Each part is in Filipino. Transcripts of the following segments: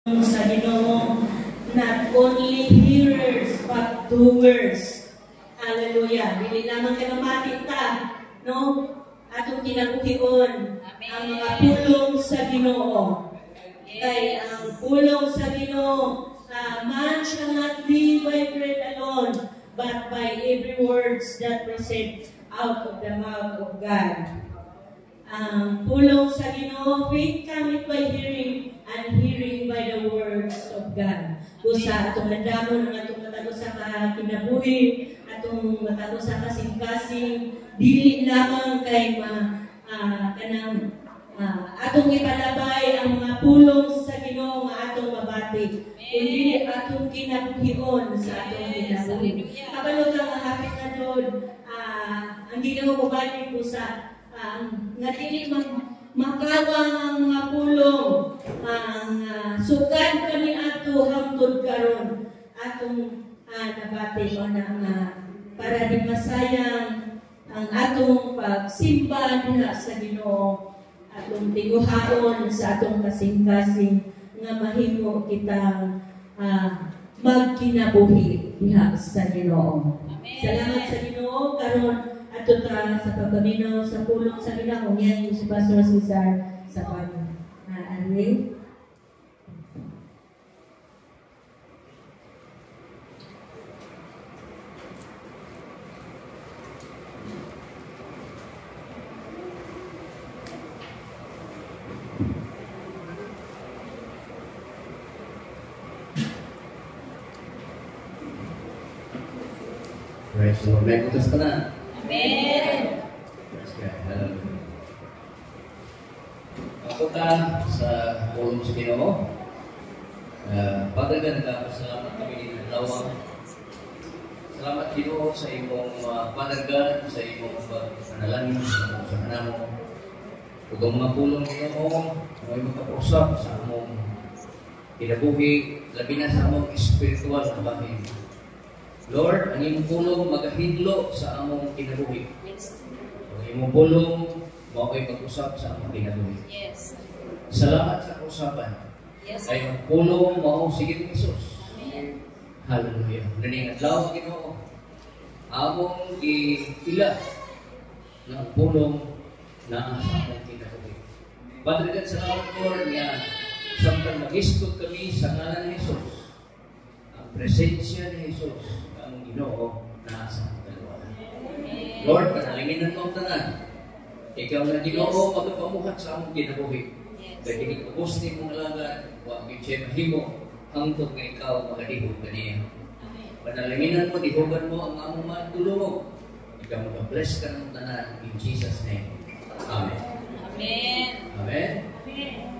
sa Ginoo, not only hearers but doers. Hallelujah. Dili lamang kanamati ta, no? Atong kinabuhion ang mga pulong sa Ginoo. Kay ang pulong sa Ginoo, man shall not live by bread alone, but by every words that proceed out of the mouth of God. Ang pulong sa Ginoo, faith cometh by hearing, and hearing by the words of God. Usa atong andamon ang atong matagos sa kinabuhi, atong matagos sa kasing-kasing, dili lamang kay kanang atong ipalabay ang mga pulong sa Ginoo nga atong mabati, kundi atong kinabuhion sa atong kinabuhi. Kabalo lang hapit na doon, ang Ginoo mabati po sa nga dili makawang ang mga pulong, ang sugad kami ato hangtod karon atong nabati o na para di masayang ang atong pagsimba diha sa Ginoo, atong tiguhaon sa atong kasing-kasing nga mahimo kitang magkinabuhi diha sa Ginoo. Salamat sa Ginoo karon ato ta sa pagpaminaw sa pulong sa Ginoo yan si Pastor Cesar sa pag-alwi. Praise the Lord. May kutas pa na. Amen. Praise God. Hallelujah. Ako ka sa pulong sa Ginoo. Pagdagan ka, salamat kami din ng lawang. Salamat Ginoo sa imong padagan, sa imong panalangin, sa kanamo. Ug ang mga pulong Ginoo, may makausap sa among kinabuhi, labi na sa among espiritual na bahin. Lord, ang imong pulong magahidlo sa among kinabuhi. Ang imong pulong mao'y mag-usap sa among kinabuhi. Yes. Salamat sa usapan. Yes. Ay ang pulong mao sige ni Jesus. Hallelujah. Naning adlaw Ginoo, among giila ng pulong na sa among kinabuhi. Padre, salamat Lord nga samtang mag-istog kami sa ngalan ni Jesus. Ang presensya ni Jesus ang Ginoo na sa dalawa. Lord, panalangin mo ang tanan. Ikaw na Ginoo magpamuhat sa among kinabuhi. Kaya kinigubos ni mong alagan, huwag yung siya mahimo, hangtod nga ikaw magadihog kaniya. Panalangin mo, dihogan mo ang among matulong mo. Ikaw mag-bless ka ng tanan in Jesus' name. Amen. Amen. Amen.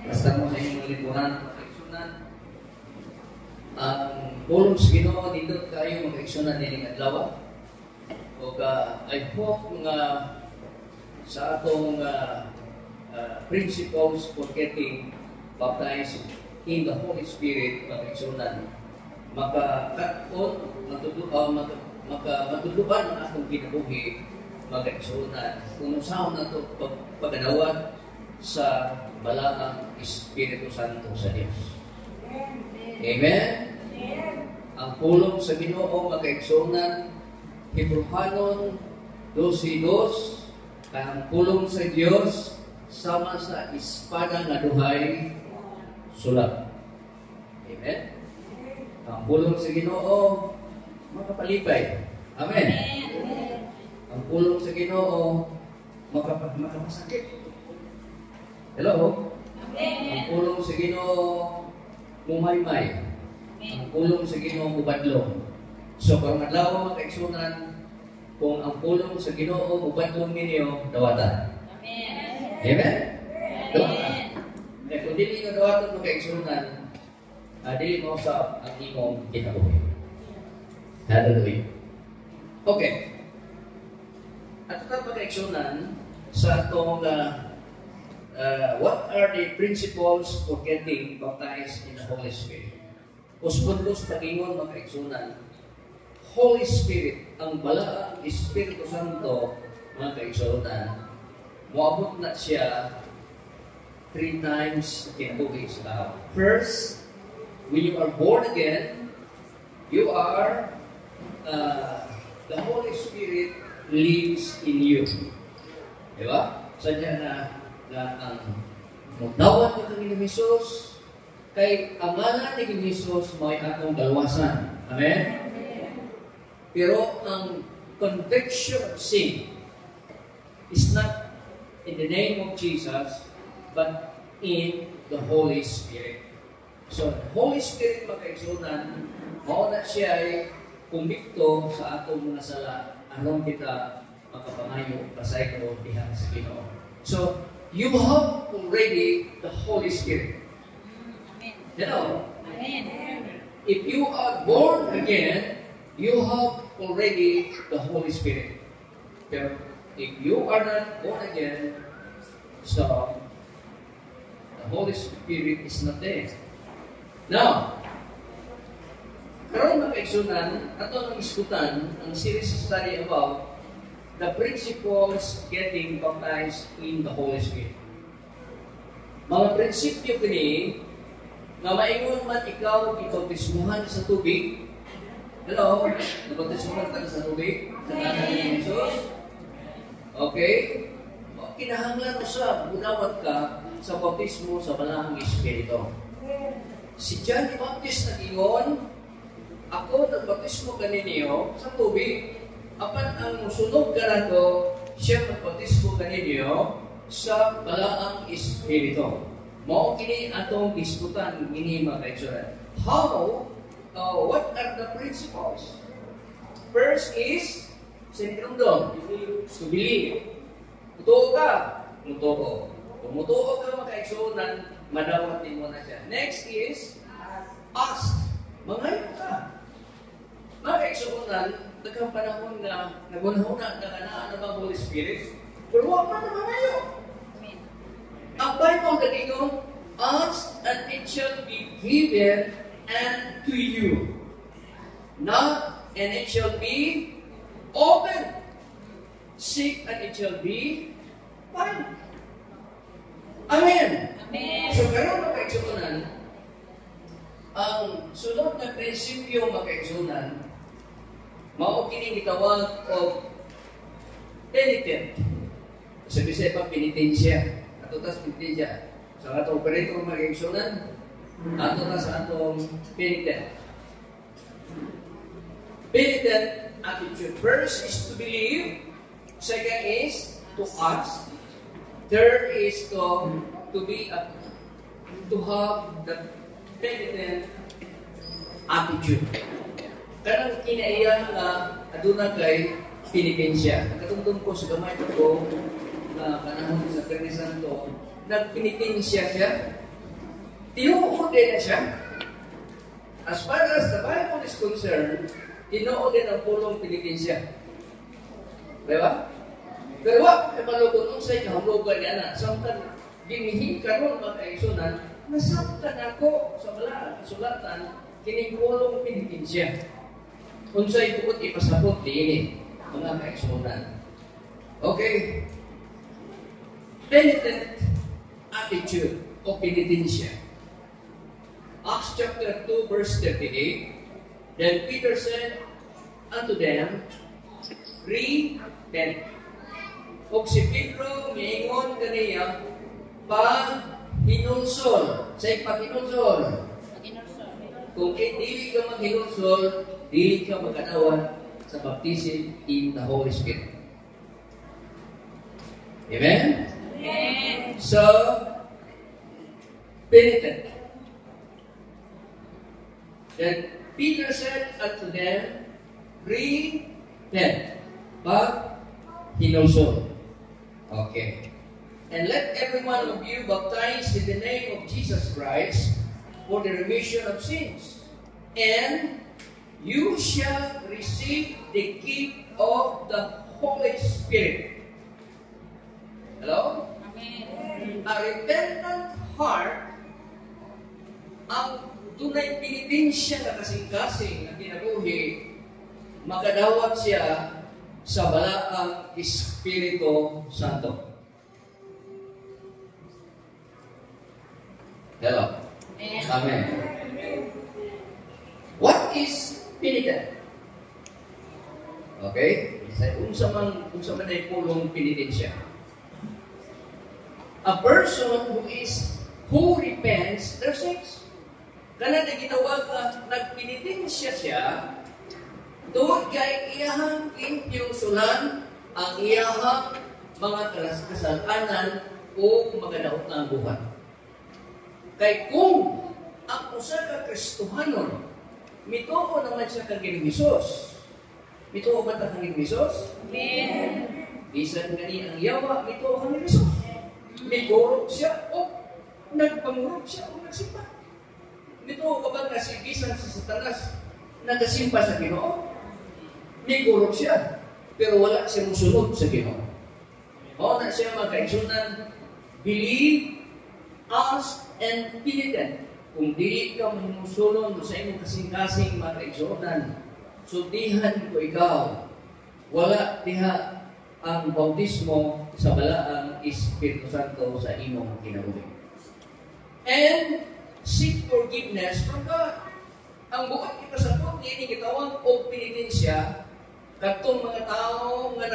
Basta mo sa inyong lipunan, mag-eksunan. Ang pulong sa Ginoo dito kayo mag-eksunan din ng adlaw. O I hope nga sa atong principles for getting baptized in the Holy Spirit mag-eksunan, matuluban ang akong kinabuhi mag-eksunan kung saan na ito paganawan sa balaang Espiritu Santo sa Diyos. Amen? Ang pulong sa Ginoo mag-eksunan, Hebrehanon 12:2, ang pulong sa Diyos sama sa espada nga duhay sulat. Amen? Ang pulong sa Ginoo makapalipay. Amen? Ang pulong sa Ginoo makapasakit. Hello? Ang pulong sa Ginoo mumaymay. Ang pulong sa Ginoo mubadlong. So kung adlaw makaigsunan, kung ang pulong sa Ginoo mubadlong ninyo, dawatan. Amen? Dawatan. Kaya kung dili nga dawatan makaigsunan, dili mo sa ang imong kinabuhi. Hallelujah. Okay. At ito makaigsunan sa itong what are the principles for getting baptized in the Holy Spirit? Uspundos pagingon makaigsunan, Holy Spirit, ang balaang Espiritu Santo, mga kaigsunan, moabot na siya 3 times kinabuhi sa tao. First, when you are born again, you are, the Holy Spirit lives in you. Diba? Sadya na ang magdawat ko kami ni Jesus, kay amalan ni Jesus may atong dalwasan. Amen? Pero ang conviction of sin is not in the name of Jesus, but in the Holy Spirit. So, the Holy Spirit pagkaigsunan, mao na siya ay kumbikto sa atong mga sala aron kita makapangayo pasaylo diha sa Ginoo. So, you have already the Holy Spirit. You know, if you are born again, you have already the Holy Spirit. But if you are not born again, so the Holy Spirit is not there. Now, karon mga kaigsunan, ato nang iskutan ang series study about the principles getting baptized in the Holy Spirit. Mga prinsipyo kini nga maingon man ikaw ibautismuhan sa tubig. Hello, ibautismuhan ka sa tubig sa ngalan ni Jesus. Okay? Kinahanglan mo sa bunawat ka sa bautismo sa Banal nga Espiritu. Si John the Baptist nag-ingon, ako nagbautismo kaninyo sa tubig, apan ang musunog ka na to, siya nagbautismo kaninyo sa Banal nga Espiritu. Mao kini atong diskutan ini mga kaigsunan. How? What are the principles? First is sinunod, to believe. Mutuo ka, mutuo. Kung mutuo ka mga kaigsunan, madawat din mo na siya. Next is ask. Mangayon ka. Mga kaigsunan, daghang panahon na nagunahuna na kanaan ng Holy Spirit, pero wala pa naman ngayon. Ang Bible nag-ingon, ask and it shall be given unto you. Knock and it shall be open. Seek and it shall be found. Amen. Amen. So karon mga kaigsunan, ang sunod na prinsipyo mga kaigsunan, mao kini gitawag og penitent. Sa Bisaya pa penitensya. Ato penitensya. Sa atong operator mga kaigsunan, ato na sa atong penitent. Penitent attitude. First is to believe. Second is to ask. Third is to have the penitent attitude. Kanang kinaiya nga aduna kay penitensya. Katungtong ko sa gamay ko na panahon sa Perni Santo, nagpenitensya siya. Tinuod din na siya. As far as the Bible is concerned, tinuod din ang pulong penitensya. Diba? Pero wak, malugod nung sa'yo kahulugan niya na. Samtang ginihin ka ron mga kaigsunan, nasabtan ako sa malaan isulatan kining pulong penitensya. Kung sa'yo buot ipasabot din mga kaigsunan. Okay. Penitent attitude o penitensya. Acts chapter 2 verse 38. Then Peter said unto them, repent. O si Pedro miingon kaniya paghinulsol. Say paghinulsol. Kung dili ka maghinulsol, dili ka magkanawan sa baptism in the Holy Spirit. Amen? Amen. So, penitent. Then Peter said unto them, repent. Paghinulsol. Okay. And let every one of you baptize in the name of Jesus Christ for the remission of sins. And you shall receive the gift of the Holy Spirit. Hello? Amen. A repentant heart, ang tunay penitensya na kasing-kasing na kinabuhi, makadawat siya sa balaang Espiritu Santo. Hello? Amen. What is penitent? Okay? Unsa man ay pulong penitensya. A person who repents their sins. Kana na gitawag nagpenitensya siya, doon kay iyahang impyusulan ang iyahang mga kasalanan o mga daot ng buhat. Kay kung ang usa ka Kristohanon, mituo naman siya kang Ginoong Hesus. Mituo ba ta kang Ginoong Hesus? Amen. Bisan gani ang yawa, mituo kang Ginoong Hesus. Migurog siya o nagpangurog siya o nagsimba. Mituo ka ba nga si bisan sa Satanas nagasimba sa Ginoo? Migurog siya, pero wala siya musunod sa Ginoo. O na siya magkaigsunan, believe, ask, and penitent. Kung dili ka mahimusulon sa imong kasing-kasing magkaigsunan, sultihan ko ikaw. Wala diha ang bautismo sa balaang Espiritu Santo sa imong kinabuhi. And seek forgiveness from God. Ang bukat kita sa puti, ini gitawag o penitensya, katong mga tao nga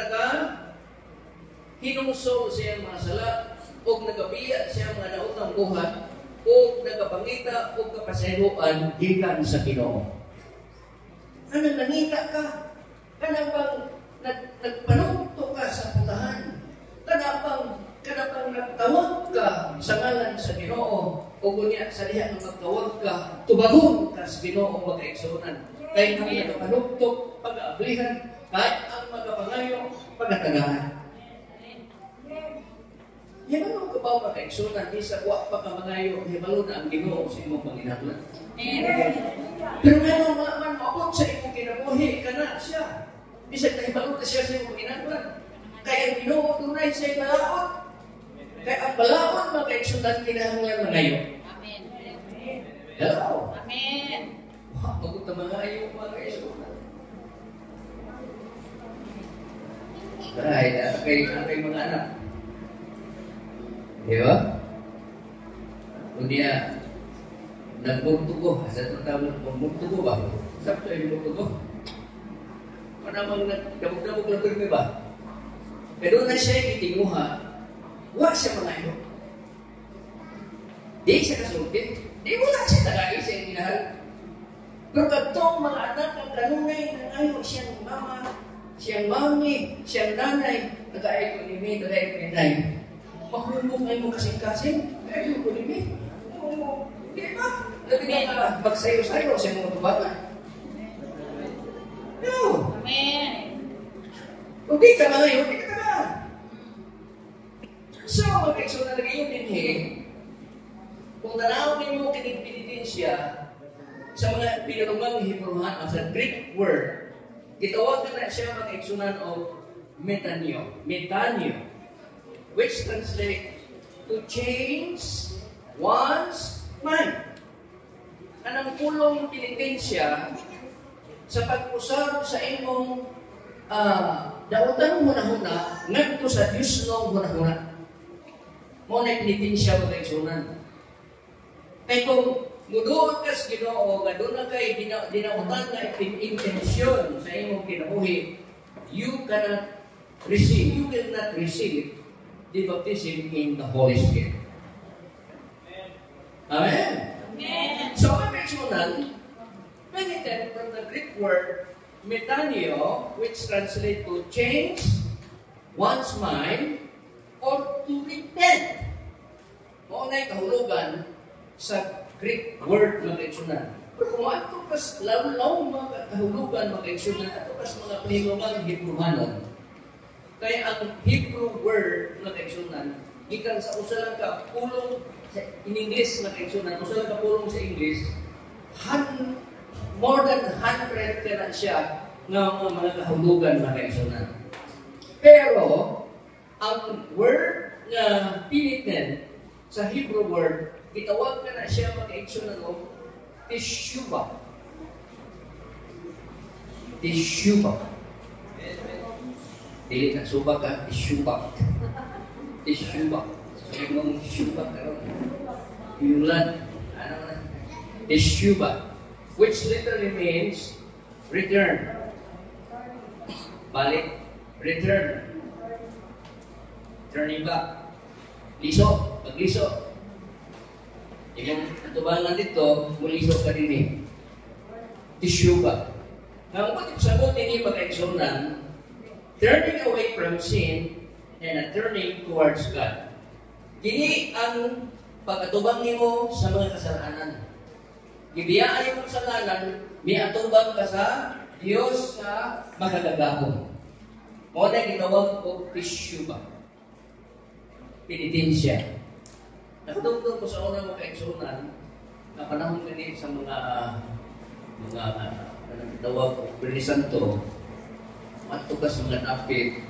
hinungsol siya mga sala, o nagabiya siya mga nautang buhat, o nagapangita o kapaseluan gikan sa Ginoo. Ano nangita ka? Kanang bang nagpanugto ka sa putahan? Kanang nagtawag ka sa ngalan sa Ginoo? O kunya sa diha ng magtawag ka, tubagon ka sa Ginoo magkaigsunan. Kaya kami nagpanugtok, pag-aablihan, kahit ang magapangayo, pagkatagaan. Yan ang kabaw magkaigsunan, di sa kuwa pa ka mangayo, hibalo na ang Ginoo sa imong panginahanglan. Pero meron man maabot sa imong kinabuhi, kana siya. Bisag na hibalo na siya sa imong panginahanglan. Kaya ang Ginoo tunay siya balaod. Kaya ang balaod magkaigsunan kinahanglan mangayo. Amen. Hello. Amen. Magot na mangayo magkaigsunan. Dahil kay mga anak. Di ba? Kunya, nagmugtugo. Asa ito tawag nagmugtugo ba? Sabto ay nagmugtugo. Panamang nagdamog-damog lang ito ba? Pero na siya itinguha, wala siya mangayo. Di siya kasulti. Di wala siya tagay sa inahal. Pero katong mga anak ang kanunay, nangayo siyang mama, siyang mami, siyang nanay, nag-aay ko ni May, nag-aay ko ni Nay. Mahulog ngayon mo kasing-kasing, nag-aay ko ni May. Di ba? Nagiging ka magsayo-sayo sa mga tubagan. No. Amen. Kung di ka na ngayon, di ka na. So, mag-exo na nag-iyon din kung nanawin mo kinipinitensya sa mga pinarungang Hebrewan, sa Greek word, gitawag na siya mag-exunan o metanio, which translates to change one's mind. Anong pulong penitensya sa pag-usap sa imong dautan mo na ngadto sa Diyos no huna-huna. Mo na penitensya mag-exunan. Kaya kung muduot ka sa Ginoo, doon na kayo dinautan na intensyon sa imong kinabuhi, you cannot receive the baptism in the Holy Spirit. Amen? Amen. So, mag-exunan, penitent from the Greek word metanio, which translates to change one's mind or to repent. Maunay kahulugan sa Greek word mag-exunan. Pero kung ato pas law mga kahulugan mag-exunan, ato pas mga pahinguman Hebrewanon. Kaya ang Hebrew word mag-exunan, gikan sa usa lang ka pulong in English mag-exunan, usa lang ka pulong sa English, more than 100 ka na siya ng mga kahulugan mag-exunan. Pero, ang word na penitent sa Hebrew word, itawag ka na siya mag-exunan o teshuvah. Teshuvah. Dili na subak ka, teshuvah. Teshuvah. So, yung shuvah ka ron. Yulan. Ano na? Teshuvah. which literally means return. Balik, return. Turning back. Liso, pagliso. Yung atubangan dito, muliso ka din eh. Tissue ba? Ang putip sagot ini pagkaigsunan, turning away from sin and turning towards God. Kini ang pag-atubang nimo sa mga kasalanan. Gibiyaan mo sa kasalanan, may atubang ka sa Diyos sa makagagahom. Mo na gitawag o tissue ba? Penitensya. Nakatungtong ko sa unang mga kaigsunan na panahon ganit sa mga tawag o Bili Santo, matukas mga napit,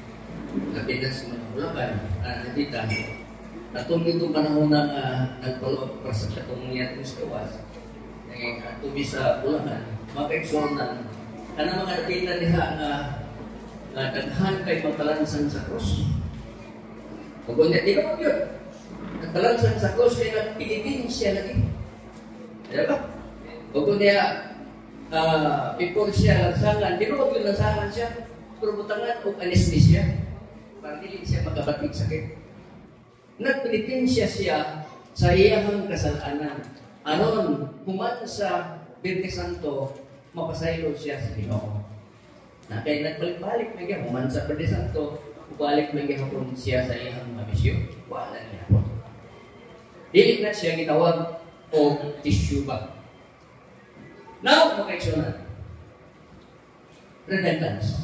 lapitan sa mga ulakan, nakita. Natulog itong panahon na nagpalog para sa katungian ng kawas. Tubi sa ulakan, mga kaigsunan, mga napitan niya na daghan kay magkalansan sa krus. Kung di ka mag-yun, nagkalansan sa krus kay nagpinitensya lagi. Diba? Kung niya before siya lansangan, di ba huwag yung lansangan siya? Turubutangan o anesthesia para hindi siya magkabatig sakit. Nagpinitensya siya sa iyahang kasalanan. Anon, human sa Birte Santo, mapasaylo siya sa Ginoo. Na kaya nagbalik-balik na human sa Birte Santo, balik na hapon siya sa iyahang mamisyon. Wala niya hapon. Dili na siya gitawag o tissue bag. Now, makaiksyonan. Repentance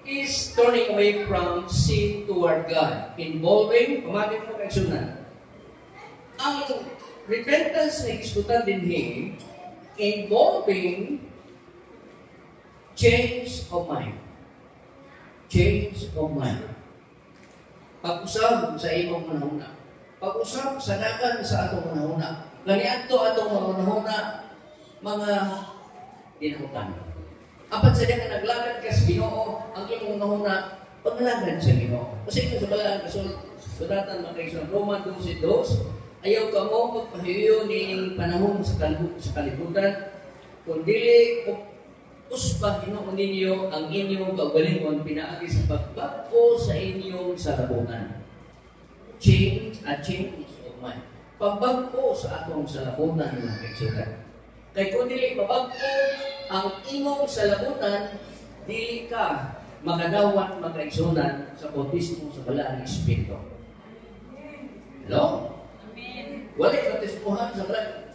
is turning away from sin toward God, involving, pamagin mo makaiksyonan. Ang repentance na iskutan din involving change of mind. Change of mind. Pag-usap sa imong manahuna. Pag-usap sa dagan sa atong manahuna. Ganiadto atong manahuna mga dinahutan. Apat sa diyan naglagad ka sa Ginoo, ang imong manahuna paglalagad sa Ginoo. Kasi ito sa balaan kasulatan mga kaibigan, Roma 12:2, ayaw ka mo magpahiyo ning panahon sa kalibutan, kundi usbah Ginoo ninyo ang inyong kaugalingon pinaagi sa pagbago sa inyong salabutan. Change of mind. Pagbago sa atong salabutan mga kaibigan. Kay kung dili pabagpo ang imong salabutan, dili ka makadawat magkaigsunan sa bautismo sa balaan ng Espiritu. Hello? Amen. Wala bautismohan sa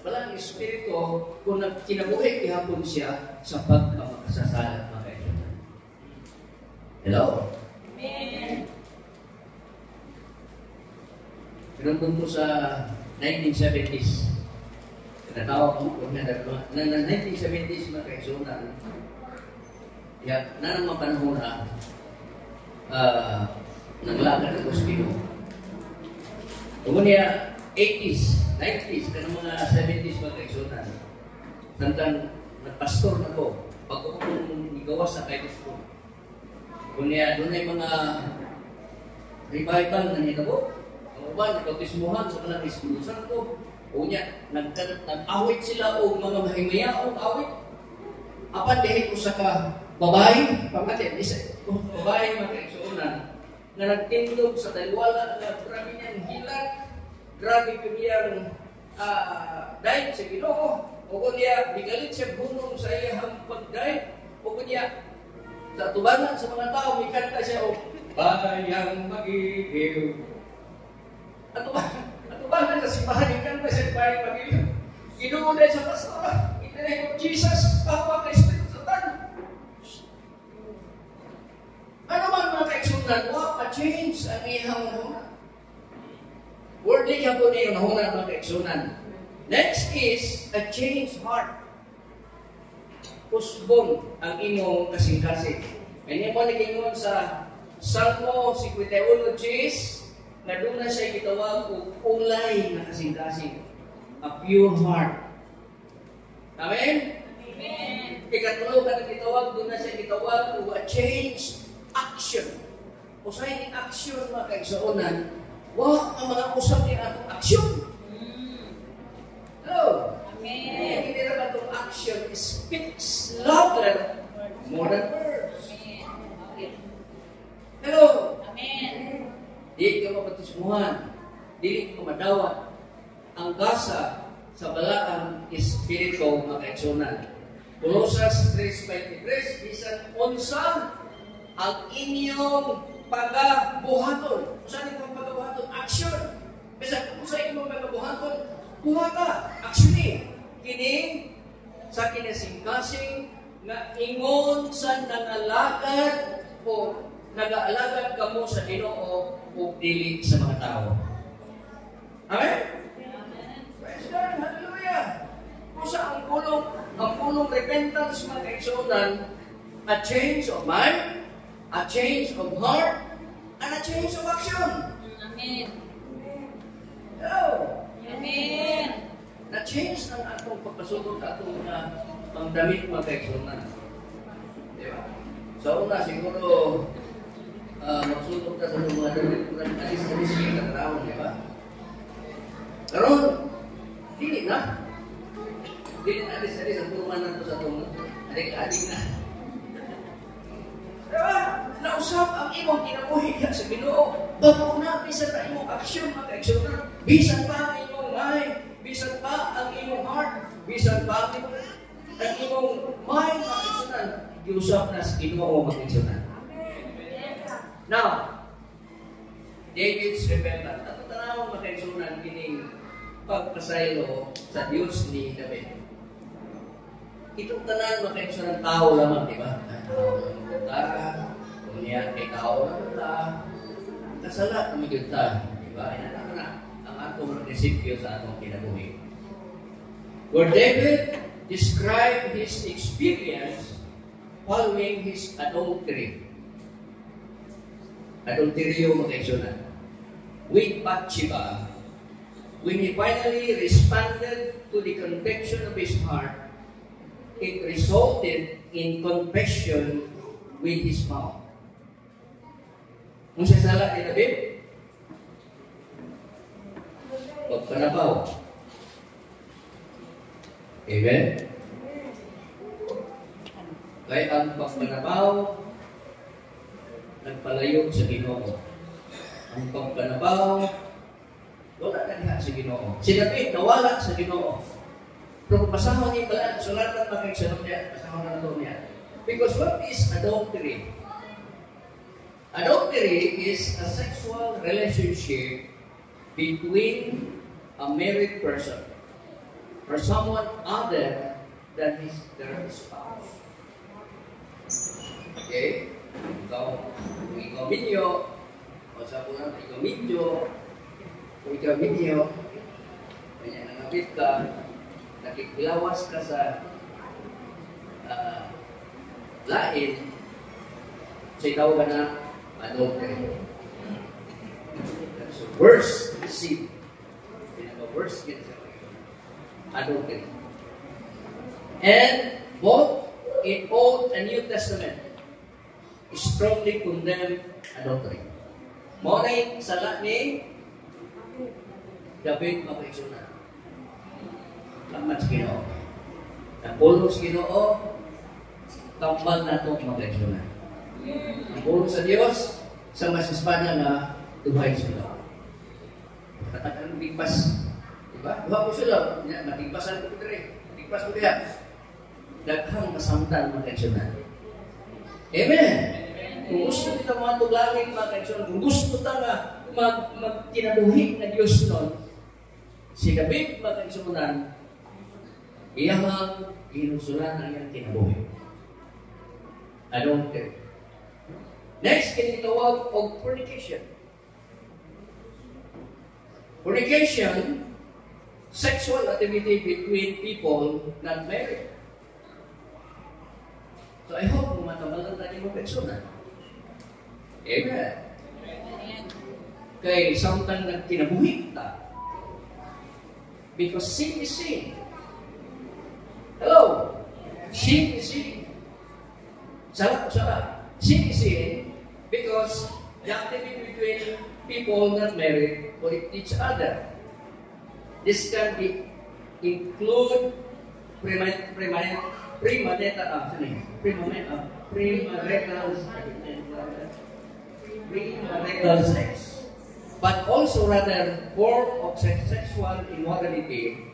balaan ng Espiritu kung kinabuhi ihapon siya sa pagkamakasasala mga kaibigan. Hello? Amen. Pinunod ko sa 1970s. Natawag ko kung na 1970s mga kaigsunan. Nanang mga panahon na naglakad ako sa Ginoo. Kung niya 80s, 90s, kanang mga 70s mga kaigsunan. Tantang nagpastor na ko. Pag ako igawas sa kaitos ko. Kung niya doon ay mga revival na nitabo. Ang uban, nagpautismuhan sa kanang Espiritu Santo. O niya, nag-awit sila o mga mahimayaong awit. Apan dahil ko sa babae, pamatin, babae mga kaigsunan, na nagtindog sa daliwala na grabe niyang hilat, grabe ko niyang dahil sa Ginoo, o kung niya, bigalit siya bunong sa iyang pagdahil, o kung niya, sa tubangan sa mga tao, may kanta siya, o bayang mag-iiw. Atubangan sa simbahan, may kanta siya, bayang mag-iiw. Ginoo dahil sa pastor, in the name of Jesus, tawa kay Espiritu Santo. Ano man mga kaigsunan, pa-change ang iyang nahuna. Wordly niya po na yung nahuna mga kaigsunan. Next is a changed heart. Pusbon ang inyong kasing-kasing. Ganyan po nagingon sa Salmo 51:10 na doon na siya gitawag o ulay na kasing-kasing. A pure heart. Amen? Amen. Ikatulog na gitawag, doon na siya gitawag o a changed action. O sa hindi action mga kaigsunan, ang mga usap niya atong action. Hello? action speaks louder more than words. Hello? Amen. Di ka mabatismuhan. Di ka madawat. Ang gasa sa balaang espiritu makaigsunan. Colossus 3:23, bisan unsa ang inyong pagabuhaton. Saan inyong pagabuhaton? Action. Bisan unsa inyong pagabuhaton, buha ka. Actually, kini sa kinasingkasing nga ingon sa nangalagad o nag-aalagad kamo sa Ginoo o dili sa mga tao. Amen? Praise God, hallelujah! Kusa ang pulong repentance mga kaigsunan, a change of mind, a change of heart, and a change of action. Amen. Hello? Amen. Na-change ng atong pagpasugod sa atong mga pangdamit mga kaigsunan. Di ba? Sa una, siguro, magsugod ka sa mga damit mo ng alis-alis yung kataraon, di ba? Karon, dili na. Dili na alis-alis ang turuman nato sa itong adik-adik na. Diba? Nausap ang imong kinabuhi ka sa Ginoo. Bago na, bisan na imong aksyon, mga kaigsunan. Bisan pa ang imong mind, bisan pa ang imong heart, bisan pa ang imong mind, mga kaigsunan. Giusap na sa Ginoo, mga kaigsunan. Now, David's repentance. At tanawang mga kaigsunan, kining pagpasaylo sa Diyos ni David. Itong tanan mga kaigsunan tao lamang, di ba? Tao lamang kita, kunya kay tao lamang kita, kasalat naman kita, di ba? Inanang na ang atong prinsipyo sa atong kinabuhi. Where David described his experience following his adultery. Adulteryo mga kaigsunan. With Bathsheba, when he finally responded to the conviction of his heart, it resulted in confession with his mouth. Kung siya sala ni David, pagpanabaw. Amen? Kaya ang pagpanabaw, nagpalayo sa Ginoo. Ang pagpanabaw, wala na diha sa Ginoo. Si David nawala sa Ginoo. Pero pasahon niya pala, sulatan makiksanong niya, pasahon na ito niya. Because what is adultery? Adultery is a sexual relationship between a married person or someone other than their spouse. Okay? Kung ikaw minyo, o sa punang ikaw minyo, kung ikaw minyo, kanya nangabit ka, nakikilawas ka sa lain, say tawag ka na adultery. That's the worst sin. Pinaka-worst sin sa adultery. And both in Old and New Testament strongly condemn adultery. Muna sala ni David makaigsunan. Lamat sa Ginoo. Napulo sa Ginoo, tambal na itong makaigsunan. Napulo sa Diyos, sa mas Espanya na duhay sila. Katakan bigpas. Diba? Duha ko sila. Matigpasan ko rin. Matigpas ko kaya. Daghang masamtan makaigsunan. Amen. Kung gusto kita mga tuglangin mga kaigsunan, kung gusto kita nga magkinabuhi na Diyos nun, si David mga kaigsunan, iyang inusulan ang iyang kinabuhi. Adultery. Next, kinitawag of fornication. Fornication, sexual activity between people not married. So I hope kung matamalan tayo mo kaigsunan. Amen. Kaya samtang nagkinabuhi kita. Because sin is sin. Hello? Sin is sin. Sarap. Sin is sin because the activity between people not married or each other. This can include premarital sex, but also rather form of sexual immorality.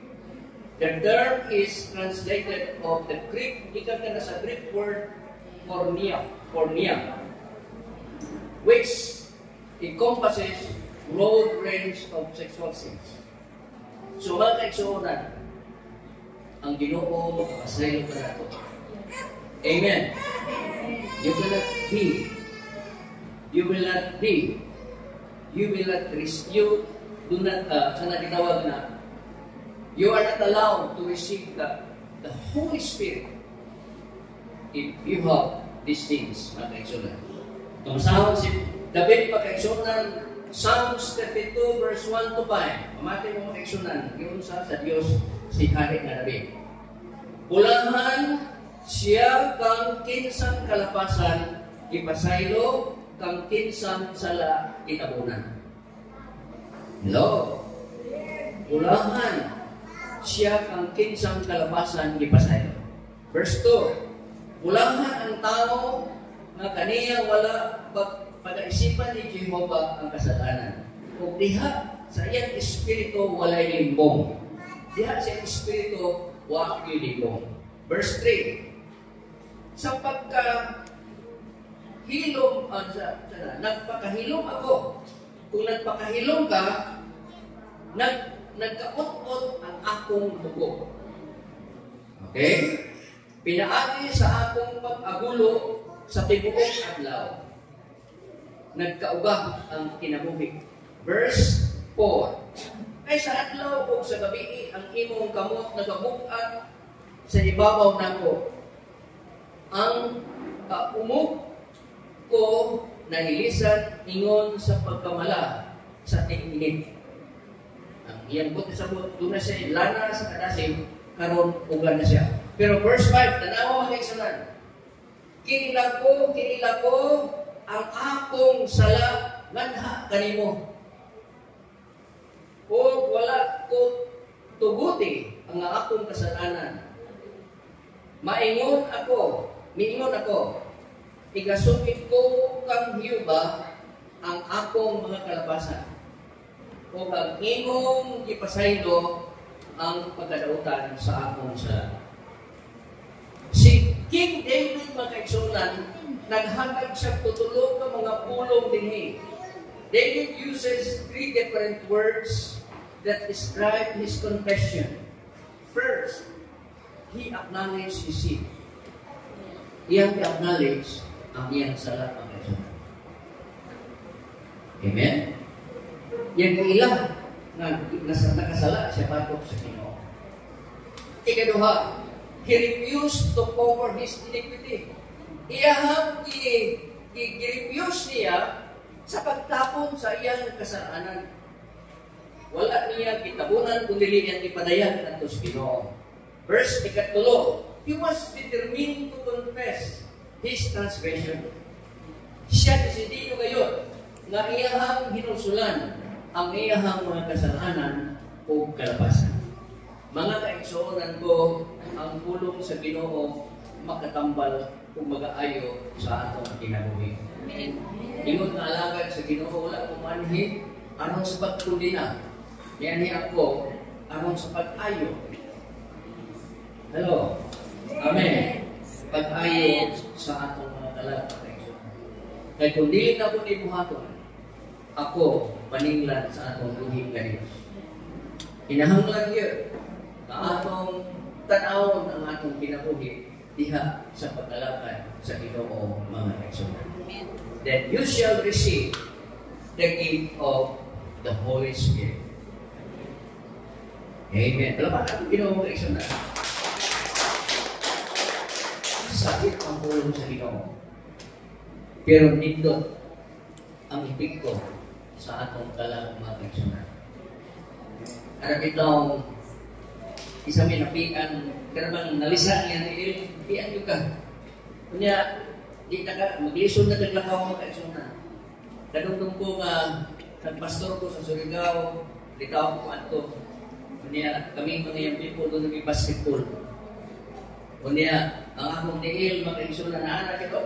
The term is translated of the Greek, ikan ka na sa Greek word porneia, which encompasses broad range of sexual sins. So mga kaigsuonan, ang Ginoo makapasaylo ka na ito. Amen. You will not be, you will not do not, sana tinawag na, you are not allowed to receive the Holy Spirit if you have these things, mga kaigsuonan. Tumasahon si David, mga kaigsuonan, Psalms 32 verse 1 to 5. Pamati mo mga kaigsuonan, yun sa Diyos si Hari na David. Ulahan siya kang kinsang kalapasan, ipasaylo kang kinsang sala itabunan. Hello? Ulahan siya kang kinsang kalapasan, ipasaylo. Verse 2. Ulahan ang tao nga kaniya wala pag-isipan ni Jehovah ang kasalanan. Kung diha sa iyang espiritu walay limbong. Diha sa iyang espiritu walay limbong. Verse 3. Sa pagkahilom, nagpakahilom ako. Kung nagpakahilom ka, nagkaot-ot ang akong dugo. Okay? Pinaagi sa akong pag-agulo sa tibuok adlaw. Nagkaugah ang kinabuhi. Verse 4. Ay sa adlaw o sa gabi ang imong kamot nagabuk-at sa ibabaw nako. Ang umok ko nahilisan ingon sa pagkamala sa tinginit. Ang iyang buti sa buti, doon na siya, lana sa kadasim, karon ugan na siya. Pero verse 5, tanawa mga kaigsuonan, kinila ko, ang akong sala, ngadha kanimo. O wala ko tuguti ang akong kasalanan. Miingon ako, igasumit ko kang Hiyuba ang akong mga kalabasan. O ang imong ipasaylo ang pagkadautan sa akong sala. Si King David, mga kaigsuonan, naghatag siya tutulog ng mga pulong dinhi. David uses 3 different words that describe his confession. First, he acknowledged his sin. Iyang acknowledge ang iyang sala, mga kaigsuonan. Amen? Yan ang ilang na nakasala siya patok sa Ginoo. Ikaduha, he refused to cover his iniquity. Iyahang i-refuse niya sa pagtapon sa iyang kasalanan. Wala niya kitabunan kundi niya ipadayan at sa Ginoo. Verse 3, he was determined to confess his transgression. Siya desidido ngayon na iyahang hinusulan ang iyahang mga kasalanan o kalapasan. Mga kaigsuonan ko, ang pulong sa Ginoo makatambal kung mag-aayo sa atong kinabuhi. Ingon nga alagad sa Ginoo, wala kong manhi, aron sa pagkundina. Yan ako, aron sa pag-ayo. Hello? Amen. Pag-ayo sa atong mga kalapag. Kaya kung dili na po ni buhaton, ako paninglan sa atong luhing ka Diyos. Hinahanglan yun na atong tanawon ang atong kinabuhi diha sa pagkalakad sa Ginoo, mga kaigsuonan. Then you shall receive the gift of the Holy Spirit. Amen. Palapan ang Ginoo, mga kaigsuonan. Sakit ang pulong sa Ginoo. Pero nindot ang epekto sa atong kalang, mga kaigsuonan. Karang itong isa may napian, karang nalisan niya ni pian juga. Kunya, di na maglisod na taglakaw, mga kaigsuonan. Kadungdung ko nga, nagpastor ko sa Surigao, litaw ko ato. Kunya, kami mga yung people doon nag-basketball. Kunya, ang akong tiil, makaigsunan na anak ito,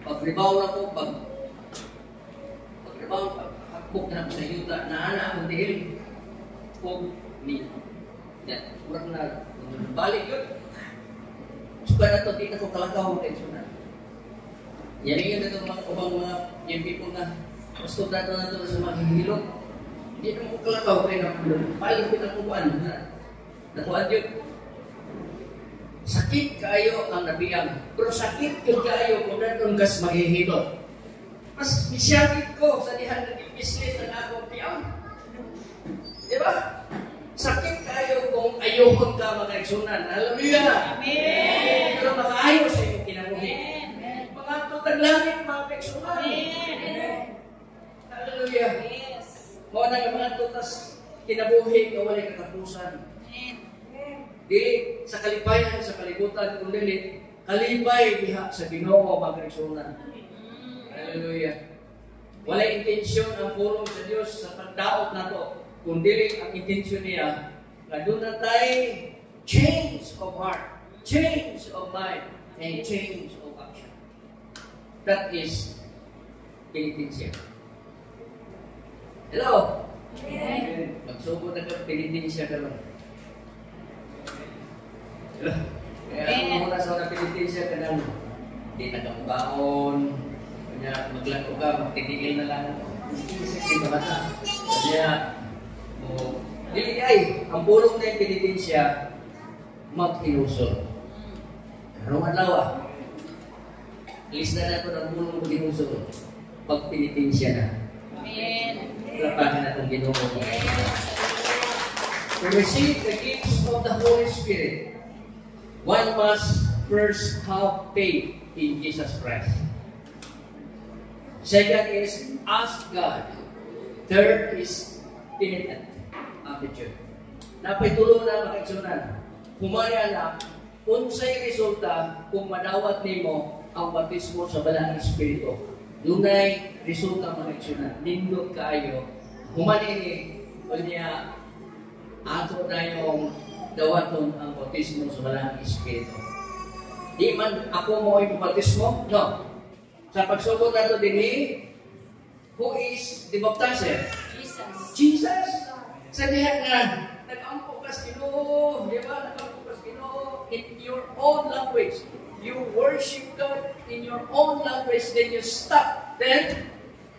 pag-rebound ako, pag-rebound, pag-book na ako sa yuta, na anak akong tiil, kung ni, yan, kurang na, balik yun. Suka na ito, di na ko kalakaw makaigsunan. Yan yun ito mga ubang mga yung people na gusto na ito sa mga hihilot. Hindi na ko kalakaw kayo na balik ko na kukuan. Nakuan yun. Sakit kayo ang nabiyang. Pero sakit yun kayo kung natin kas maghihilot. Mas misyagit ko sa dihan ng business ng akong piyang. Diba? Sakit kayo kung ayokon ka makaigsunan. Hallelujah! Amen! Pero makaayos sa iyong kinabuhi. Mga tutang langit, mga kaigsunan. Hallelujah! Mga nga mga tutas kinabuhi na walay katapusan. Dili sa kalipayan sa kalibutan, kundi kalipay diha sa Ginoo mga kaigsunan. Hallelujah! Walay intensyon ang pulong sa Dios sa pagdaot nato. Kundi ang intensyon niya na doon na tayo change of heart, change of mind, and change of action. That is penitensya. Hello? Amen. Magsugod na ka, penitensya ka lang. Kaya ang muna sa mga penitensya ka lang, hindi na kang baon, maglako ka, magtitigil na lang. Hindi ba ka? Kaya, dili ay, ang pulong na yung penitensya, mag-inusol. Anong adlaw? Lista na ito ng pulong mag-inusol. Pag-penitensya na. Amen. Lapahan na itong Ginoo. To receive the gifts of the Holy Spirit, one must first have faith in Jesus Christ. Second is ask God. Third is penitent attitude. Napay tulo na makaigsunan. Humaya na, unsay resulta kung madawat nimo ang baptismo sa Balang Espiritu. Dunay resulta makaigsunan. Nindot kaayo. Humanini, niya ato na yung dawaton ang baptismo sa Balang Espiritu. Di man ako mo yung baptismo? No. Sa pagsugod nato din who is the baptizer? Jesus. Sabihan na, nag-ampo ka sa Ginoo, di ba? Nag-ampo ka sa Ginoo in your own language. You worship God in your own language, then you stop. Then,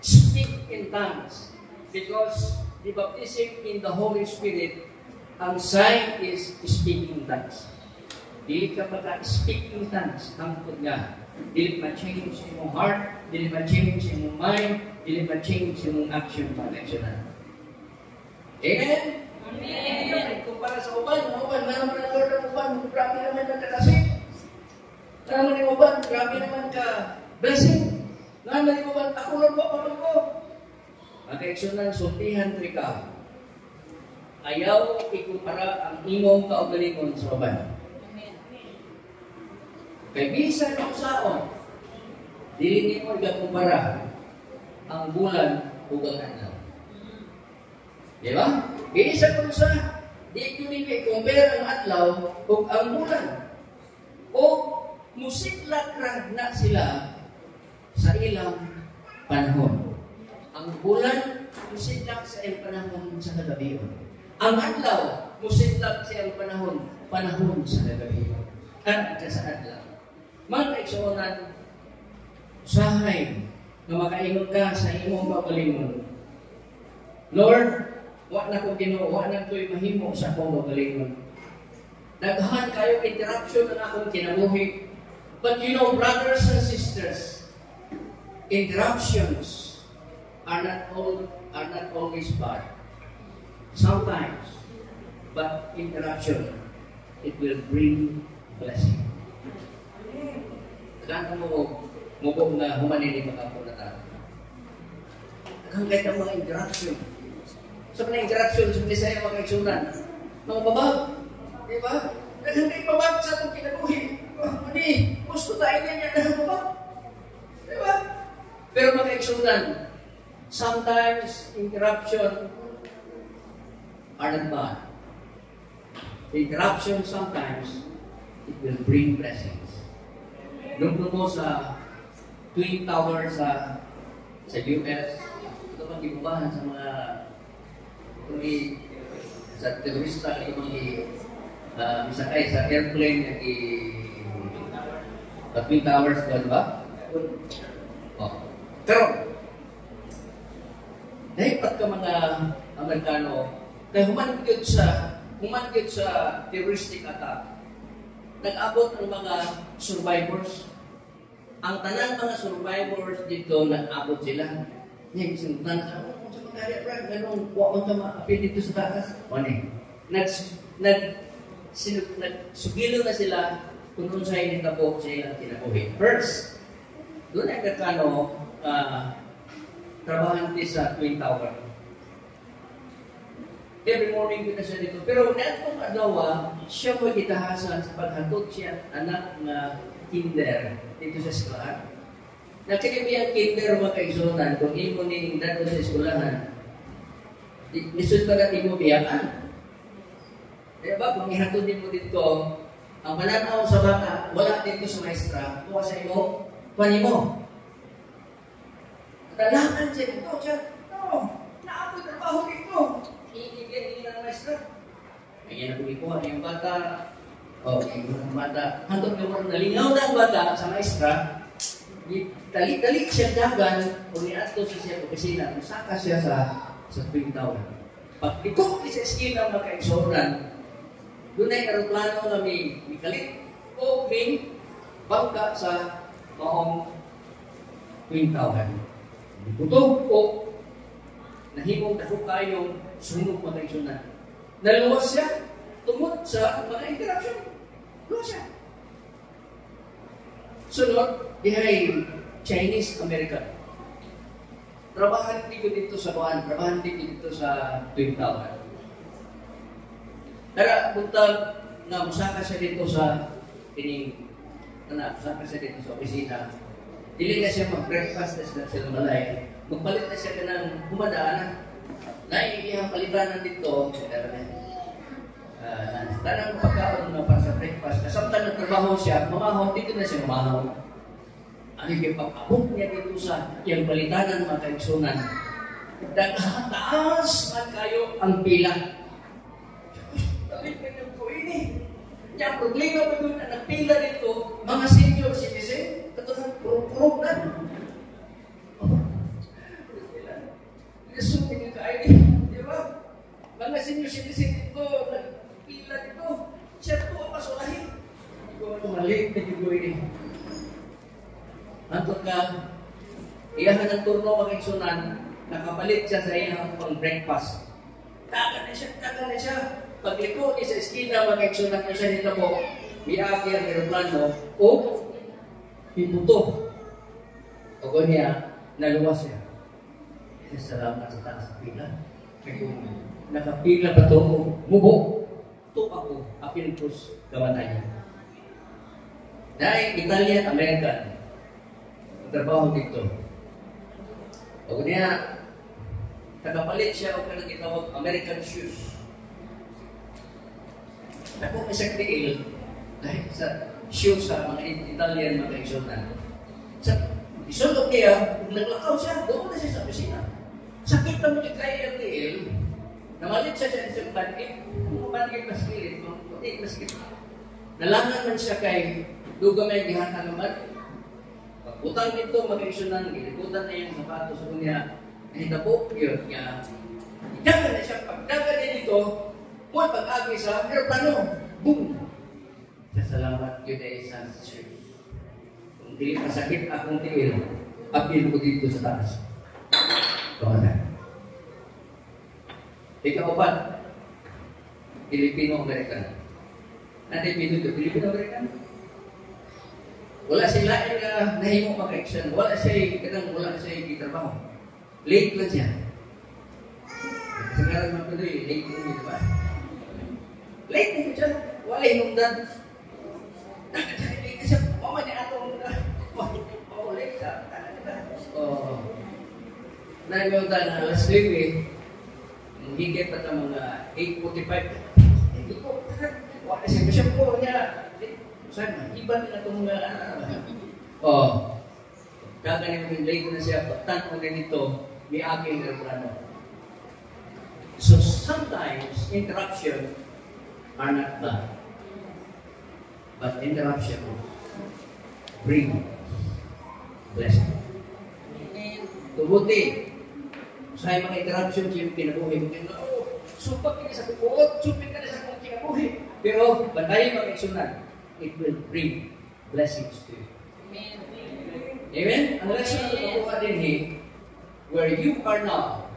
speak in tongues. Because the baptism in the Holy Spirit, ang sign is speaking in tongues. Dili ka maka-speak in tongues, hangtod nga. Dili ma-change imong heart, dili ma-change imong mind, dili ma-change imong action pa-actionan. Amen? Amen. Kumpara sa uban, meron na Lord ang uban, grabe naman ang kakasip. Naman yung uban, grabe naman ka blessing. Naman yung uban, ako Lord ba pamang ko? Mag-actionan, sultihan trika. Ayaw ikumpara ang imong kaugalingon sa uban. Kay bisan ang saon, dili nimo igakumpara ang bulan ug ang adlaw. Di ba? Bisan kung sa di ko ni kay compare ang adlaw ug ang bulan. O musidlak ra na sila sa ilang panahon. Ang bulan musidlak sa iyang panahon sa kagabion. Ang adlaw musidlak sa iyang panahon sa kagabion. At sa adlaw. Mag-eksonan, usahay na makaingon ka sa imong magalingon. Lord, wa na ko Ginoo, wa na ko'y mahimo sa akong magalingon. Daghan kayo interruption ng akong kinabuhi. But you know, brothers and sisters, interruptions are not always bad. Sometimes, but interruption, it will bring blessing. Kaya mo na humanini makapunatan. Kahit ang mga interaction. Sa mga interaction, sa Bisaya mga kaigsunan. Mga babag. Di ba? Naghanggay babag sa itong kinabuhi. Hindi, gusto tayo niya na babag. Di ba? Pero mga kaigsunan, sometimes interruption are not bad. Interruption sometimes it will bring blessings. Nung mo sa Twin Tower sa US, ito bang gibubahan sa mga sa terorista, ito bang misakay sa airplane na sa Twin Towers, ba? Oh. Pero, dahipat ka mga Amerikano, dahil humanggit sa terroristic attack, nag-abot ang mga survivors. Ang tanang mga survivors dito, nag-abot sila. Ngayon, sinuntan sa mga kaya, Brad, ganun, huwag ka maapin dito sa taas. Nagsugilo na sila kung sa hindi tapok siya tinabuhin. First, doon ay kakano, trabahante sa Twin Tower. Every morning kita siya dito. Pero natong adawa, siya mo itahasan sa paghatod siya anak na kinder dito sa eskwelahan. Nakikibiyang kinder mga kaigsunan, kung imo ning dato sa eskwelahan, lisod pa natin mo biyakan. Diba, kung ihatod din mo dito, ang mananaw sa bata, wala dito sa maestra, kuha sa imo, kuha mo. Dalaman siya dito, naapoy trabaho dito. Hindi ng maestra. Ayan na kumikuha na yung bata. Yung bata. Hantong yung nalingaw na ang bata sa maestra, dali-dali siya dagan, kung niato siya opisina, masaka siya sa Twin Tower. Pag ito, sa eskina mga kaigsoran, doon ay aeroplano na may kalit o may bangka sa maong Twin Tower. Ito o nahimong dako kayong sunog mga kaigsoran. Naluwas siya tungod sa mga interaction. Luwas siya. Sunod, dihay Chinese-American. Trabahan dito sa Buwan, trabahan dito sa Twin Tower. Kaya buntag na musaka siya dito sa musaka siya dito sa opisina. Dili na siya mag-breakfast na sila malay. Magpalit na siya ka ng humadaan. Naiyihang palitanan dito. Tanang pagkaon na para sa breakfast. Kasamtan ng trabaho siya, mamahaw, dito na siya mamahaw. Ano yung pag-abot niya dito sa yung palitanan mga kaigsunan. Taas man kayo ang pila. Sabi ka niyo po ini. Yung problema ba doon na nagpila dito, mga senior citizen, katulad puro-puro na. Nasuming yung kain, di ba? Mga senior citizen dito, nagpila dito, siya po ang masulahin. Hindi ko maliit na dito ini. Antod ka, iyahan ng turno magigsunan, nakapalit siya sa iyang pang-breakfast. Tagan na siya. Pagliko niya sa eskina, magigsunan niya siya dito po, biyagi ang aeroplano, o piputo. O niya, naluwas siya. Salamat sa taas pila. Kaya kung nakapila pa ito, mubo, ito ako, apilipos gamatanya. Dahil Italian-American, trabaho dito. O niya, nakapalit siya o kanang itawag American shoes. Ako may saktiil dahil sa shoes sa mga Italian mga kaigsunan. Sa isulog niya, kung naglakaw siya, doon na siya sa opisina. Sakit na mo niya kaya RTL, namalit siya sa isang panikit, kung panikit mas kilit, panikit mas kilit. Nalangan man siya kay dugamay gihatang naman. Utang nito mag-iisunan, gilikutan na yung sapatos ko niya, nahitabo, yun niya. Dagan na siya, pagdagan niya dito, kung pag-agi sa aeroplano, boom! Salamat yun ay sa shoes. Kung di masakit akong tiil, apil ko dito sa taas. Kawalan. Ikaw ba? Filipino-American. Nanti Filipino-American? Wala sila yung nahimo mag-action. Wala siya trabaho. Late lang siya. Sekarang mga tuloy, late mo dito ba? Late mo siya. Wala hinungdan. Nakasari late siya. Mama niya atong late siya. Nagawin na alas 3 eh. Higit pa ito mga 8:45. Hindi ko. Wala siya. Siya po niya. Sana, iba nila itong oh, kaganin mo yung na siya, pagtan mo na nito, may aking plano. So sometimes, interruption are not bad. But interruption bring blessing. Tubuti, sa mga interruption, yung pinabuhi mo, sumpag ka na sa bukuot, sumpag ka na sa kong kinabuhi. Pero, bantayin mag-eksunan, it will bring blessings to you. Amen. Amen? Ang lesson na nakuha din where you are now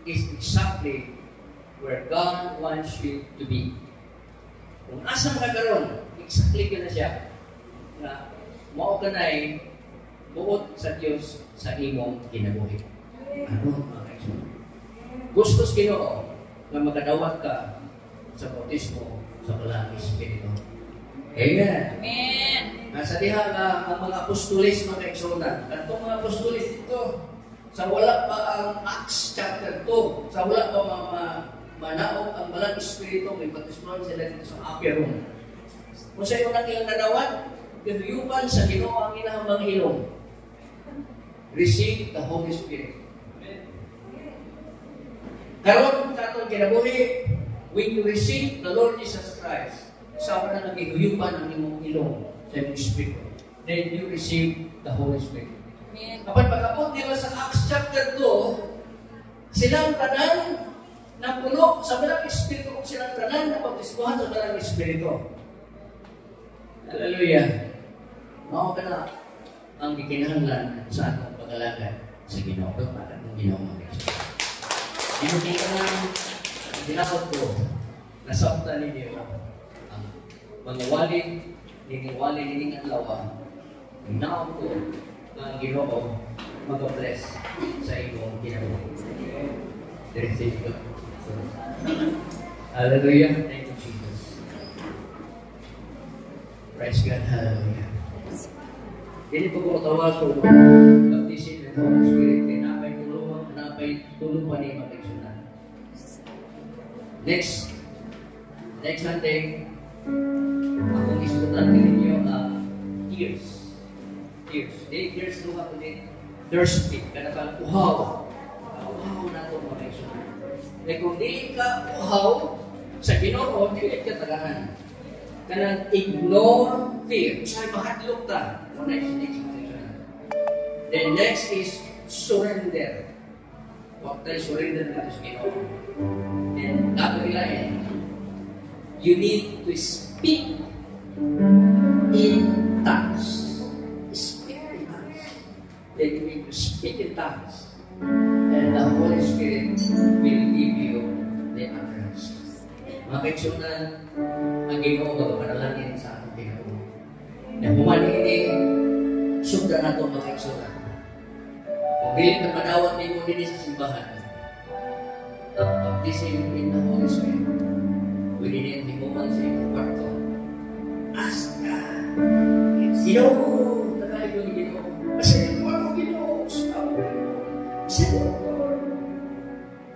is exactly where God wants you to be. Kung asa makagaroon, exactly ka na siya. Na mao ka na buot sa Diyos sa imong kinabuhi. Ano mga kaibigan? Gustos Ginoo na makadawat ka sa bautismo sa Balang Espiritu. Amen. Amen. Nasa diha nga ang mga apostolis mga kaibigan. Katong mga apostolis dito sa wala pa ang Acts chapter 2, sa wala pa manaog ang Balang Espiritu, may bautismo sila dito sa upper room. Kung sa iyo nang ilang nadawat, pinuyupan sa Ginoo ang ilang mga ilong. Receive the Holy Spirit. Karon sa atong kinabuhi, when you receive the Lord Jesus Christ, sama na nagiguyupan ang imong ilong sa imong Espiritu. Then you receive the Holy Spirit. Kapag pagkabot nila sa Acts chapter 2, silang tanan na puno sa Balang Espiritu, silang tanan na bautismuhan sa Balang Espiritu. Hallelujah. Mao ka na ang gikinahanglan sa atong pag-alagad sa Ginoo para ng Ginoo mga kaibigan. Hindi ka na dinakot ko na sabta ninyo ang mga wali nining adlaw. Dinakot ko na ang Ginoo mag-bless sa inyong kinabuhi. Receive God. Hallelujah. Thank you, Jesus. Praise God. Hallelujah. Jadi po tawag ko baptisin ng Holy Spirit na napay tulong pa ni mag-eksunan. Next Sunday, akong isutan ninyo ang tears. Tears nung ako din. Thirsty. Kana ka uhaw. Uhaw na ito mag-eksunan. Kung di ka uhaw sa Ginoo, di ka tagahan. Kanang ignore fear. Sa'y mahadlok ta. Then next is surrender. Huwag tayo surrender na sa Ginoo. And kapilayan, you need to speak in tongues. Speak in tongues. Then you need to speak in tongues. And the Holy Spirit will give you the utterance. Mga kaibigan, ang Ginoo magpapanalangin sa ating Ginoo. Na humani ini sundan nato mga kaibigan. Kung bilit na panawat ni mo din sa simbahan, baptism in the Holy Spirit. Within the moment sa iyong kwarto, ask God, Ginoo, tagay ko ni Ginoo. Kasi ako Ginoo, stop. Kasi Lord,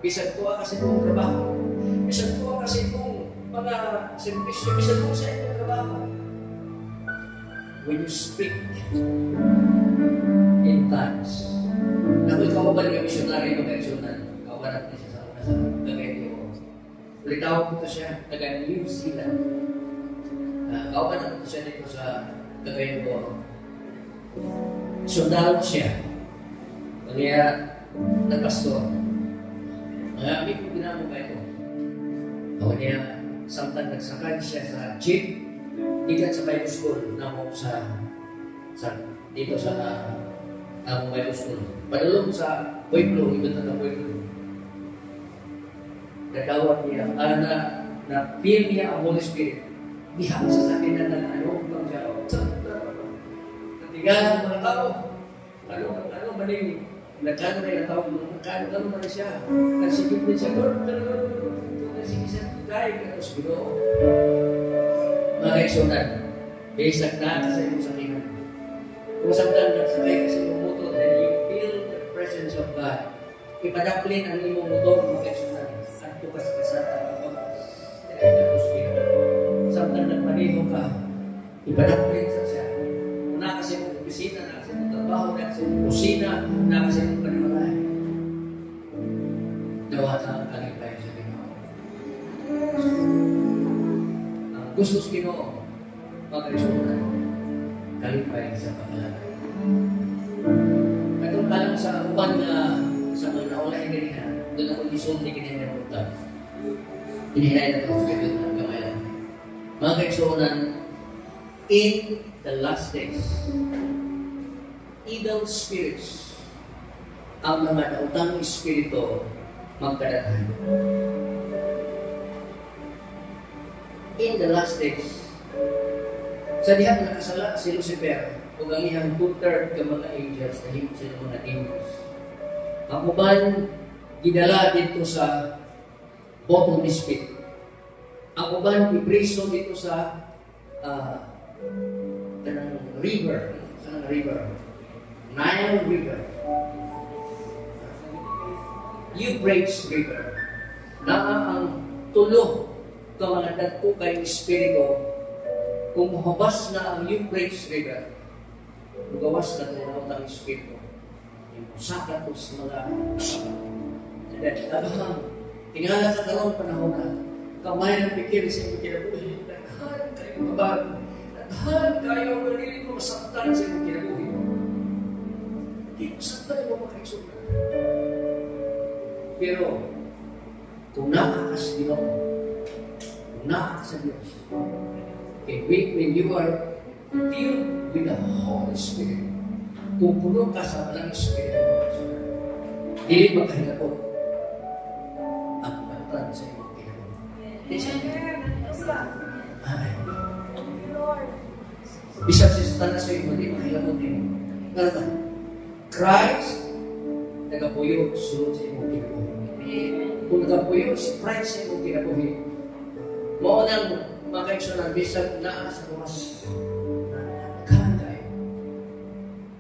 bisan ko kasi kong trabaho, bisan ko kasi kong mga servisyo, bisan ko sa iyong trabaho. When you speak in tongues, nakoy ka mo ba niya misyonary o kaisyonal? Kawarat niya sa una sa Cagayan. Ulitaw ko ito siya, taga New Zealand. Kawarat ito siya dito sa Cagayan. Sundalo siya. Kaya nagpastor. Marami ko ginamo ba ito? Kaya samtang nagsakay siya sa jeep, ikat sa Bible School na mo sa dito sa ang Bible School. Padulong sa Pueblo, iba na Pueblo. Nagawat niya, na feel niya ang Holy Spirit. Diha sa sakin na ano, bang siya, natigahan mga tao. Ano maning, nagkano na yung tao, nagkano man siya. Nagsigit din siya, nagsigit siya, dahil ka sa Ginoo. Mga kaibigan, basag na sa iyong sakinan. Kung samtang nagsakay ka sa iyong motor, then you feel the presence of God. Ipadaplin ang iyong motor, mga kaibigan. At tukas ka sa kapag samtang nagpaniho ka, Ipadapin sa siya. Na kasi mong bisita, na kasi mong trabaho, na kasi mong kusina, na kasi mong panimalay. Dawa na ang kalipay sa Ginoo. Ang gusto sa Ginoo, mag-resulta, kalipay sa paglalagay. Katong alam sa uban na sa mga naulay ganyan, doon ako gisulti ganyan na punta. Hinihinay na ito sa gabit ng kamayan. Mga kaisunan, in the last days, evil spirits, ang mga nautang espiritu magkadaghan. In the last days, sa diha nakasala si Lucifer, kung ang iyang 2/3 ka mga angels, nahimot sila mga demons. Ang uban, gidala dito sa bottomless pit. Ang uban, ipriso dito sa river, Nile River, Euphrates River, na ang tulo ka mga dagko kay espiritu, kung mahabas na ang Euphrates River, magawas na ito ng espiritu, yung sakat o sa mga abang, tingala sa karoon panahon na, kamay ng pikir sa inyo kinabuhi, naghan kayo mabag, naghan kayo hindi mo masaktan sa inyo kinabuhi. Hindi mo saktan mo makaisunan. Pero, kung nakakas Diyos, kung nakakas sa Diyos, when you are filled with the Holy Spirit, kung puno ka sa walang Espiritu, hindi makahilapot ang pagkatan sa iyong kinabuhi. Bisag si Satanas sa iyo, hindi makahilapot din. Nga Christ, nagapuyo, sunod sa iyong kinabuhi. Kung nagapuyo, si Christ sa iyong kinabuhi, maunang makaiksunan, bisag na sa rumas, nagkakay.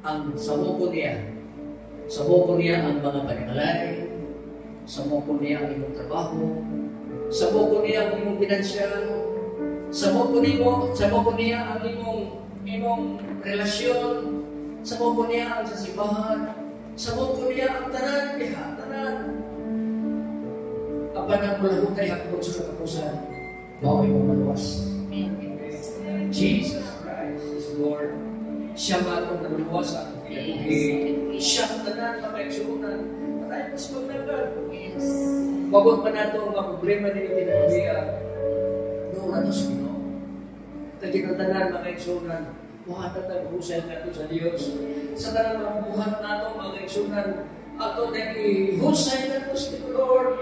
Ang samuko niya ang mga panimalay, samuko niya ang imong trabaho, samuko niya ang imong pinansyal, samuko niya ang imong relasyon, samuko niya ang sasibahan, samuko niya ang tanan. Apan ang malahot ay hapon sa katapusan, mao ay maluwas. Jesus Christ is Lord. Siya matong naluwas ang kinabuhi. Siya ang tanan, makaiksunan. Patay mas magnagal. Wagod pa na ito ang mga problema nila kinabuhi. Noon na ito sa Ginoo. Taginatanan, makaiksunan. Buhatan na husay na ito sa Diyos. Sa tanan mga buhat na ito, makaiksunan. Ato na husay na ito sa Lord.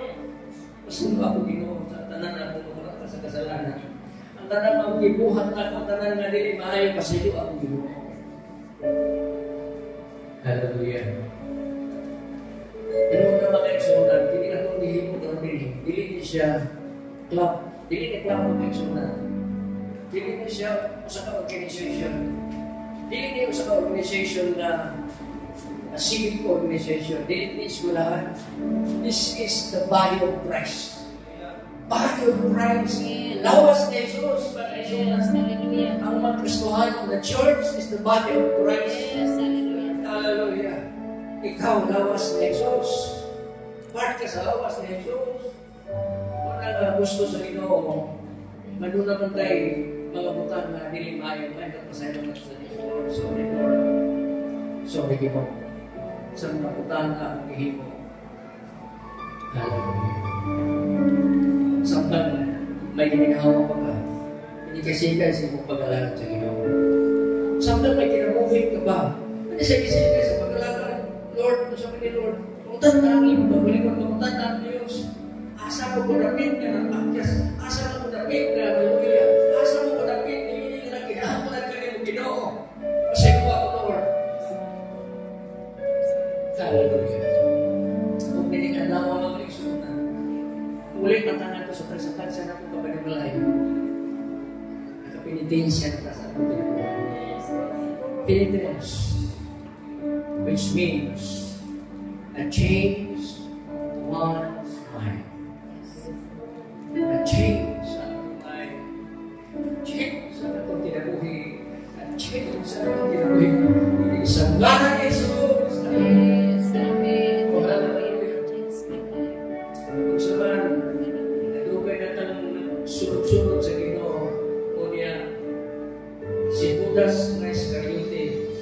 Mas kung ako Ginoo, sa tanan na ito sa kasalanan. Ang tanan ang gibuhat na ang tanan nga dili maayo pasilo ako Ginoo. Hallelujah. Pero na makaiksunan, dili na itong dihimo ng dili. Dili ni siya club. Dili ni club makaiksunan. Dili ni siya usa ka organization. Dili ni usa ka organization na a civic organization. Dili ni eskwelahan. This is the body of Christ. Body of Christ. Lawas ni Jesus. Ang mga Kristohan, the church is the body of Christ. Hallelujah. Ikaw, lawas ni Jesus. Part ka sa lawas ni Jesus. Kung na gusto sa Ginoo, manuna man tayo mga butang na dili maayo, may kapasaya naman sa Lord. Sorry, Lord. Sorry, Ginoo. Sa mga butang na ang ihimo. Hallelujah. Sampan, may ginagawa pa ka. Hindi kasigan sa iyong pag-alalan sa Ginoo. Sampan, may kinabuhin ka ba? Hindi siya kisigan sa pag-alalan. Lord, sabi ni Lord, kumutan na ang iyong pagbalikon, kumutan na ang Diyos. Asa mo ko dapit ka ng pagkas? Asa mo ko dapit ka, hallelujah. Asa mo ko dapit, hindi na kinahamulan ka ng Ginoo. Kasi ko ako, Lord. Hallelujah. Kung nilingan lang ang mga iksunan, ulit matanga ito sa presentansya na kung kapanimalay. Nakapinitensya na sa atong pinagawa. Penitence, which means a change one's mind. A change sa atong mind. Change sa atong kinabuhi. change sa ating kinabuhi. Sa ngalan ni Jesus. Oh, hallelujah. Kung saan, nadugay na tayong sunod-sunod sa Ginoo. O niya, si Judas na Iscariote,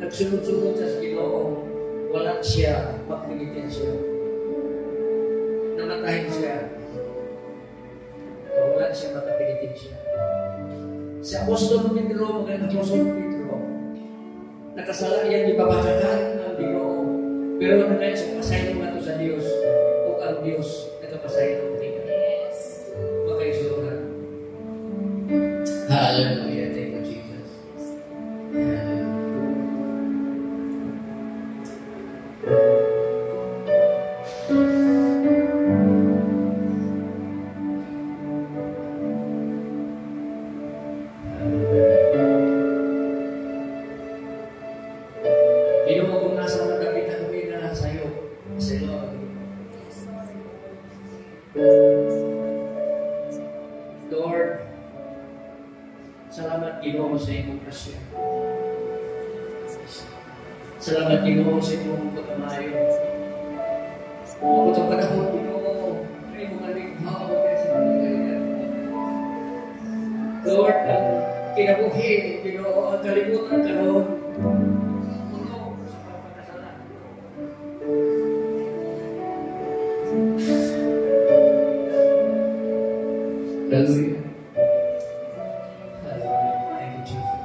nagsunod-sunod sa Ginoo, wala siya magpilitin siya. Namatahin siya. O wala siya magpilitin siya. Si Apostol Pedro, mga Apostol Pedro, nakasala yan, ipapakakaan ang Ginoo. Pero nagayat siya, pasayin mo ito sa Diyos. O ang Diyos, nagkapasayin ang kanina. Makaisuruhan. Hallelujah. Thank you, Jesus. Lord, salamat Ginoo sa imong grasya. Salamat Ginoo sa imong pagkamayo. Upang panahon Ginoo, ay mga naghahawa sa mga kailan. Lord, ang kinabuhi Ginoo, ang kalibutan karon. Hallelujah. Hallelujah. Thank you, Jesus.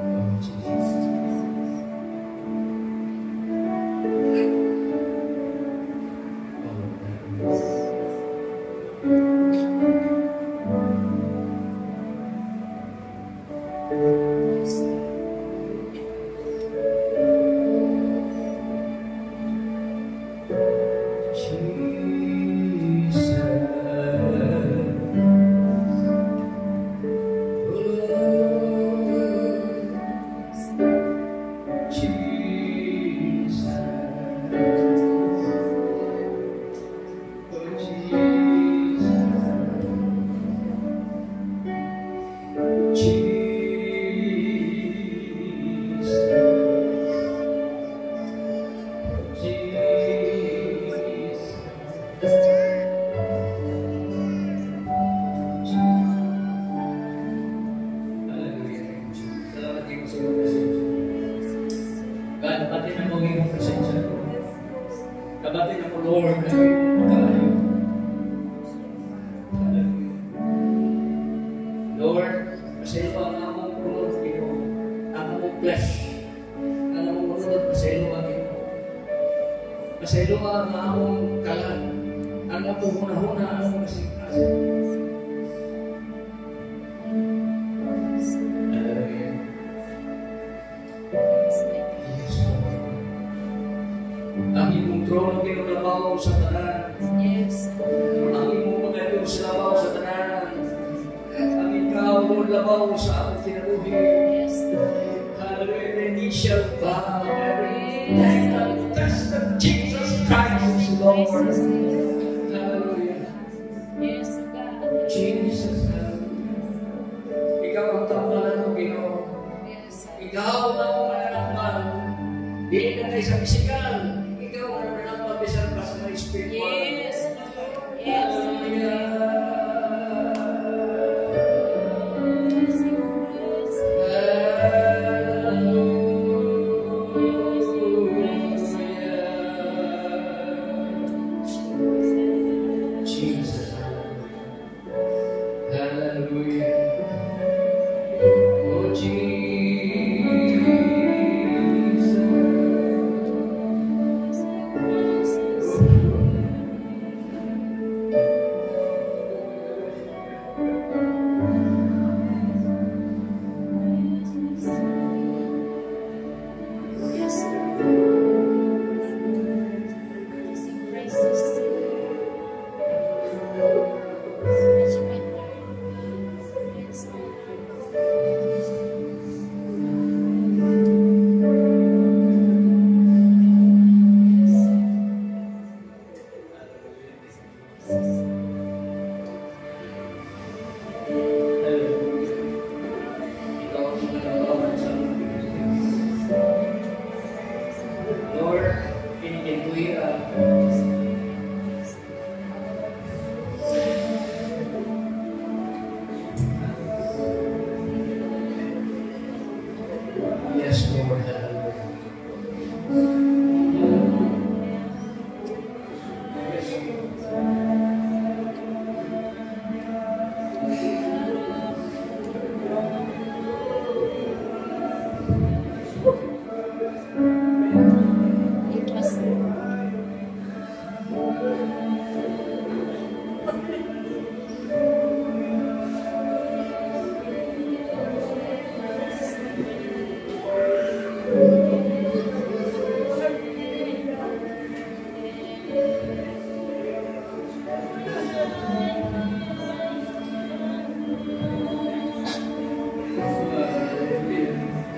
Oh, Jesus. Pasaylo ka ang among kalan, ang among hunahuna, ang among kasingkas. Hallelujah. Ang imong trono kinulabaw sa tanan. Yes. Ang imong mga Diyos labaw sa tanan. Ang ikaw, Lord, labaw sa among kinabuhi. Yes. Hallelujah. Every knee shall bow, every tongue confess that Jesus Christ is Lord. Hallelujah. Yes, God. Jesus, hallelujah. Ikaw ang tambalan ng Ginoo. Yes. Ikaw ang mananakman. Di na tayo sa pisikal. Ikaw ang mananakman bisan pa sa mga spiritual. Yes, Lord. Yes.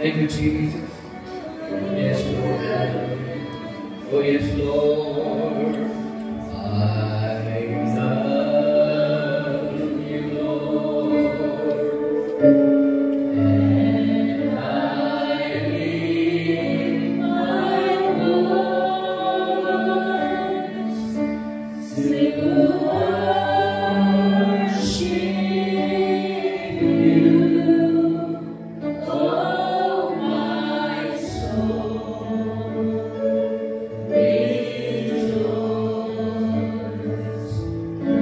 Thank you, Jesus. Yes, Lord. Oh, yes, Lord. I love you, Lord. And I lift my voice to worship you, oh my soul. Rejoice,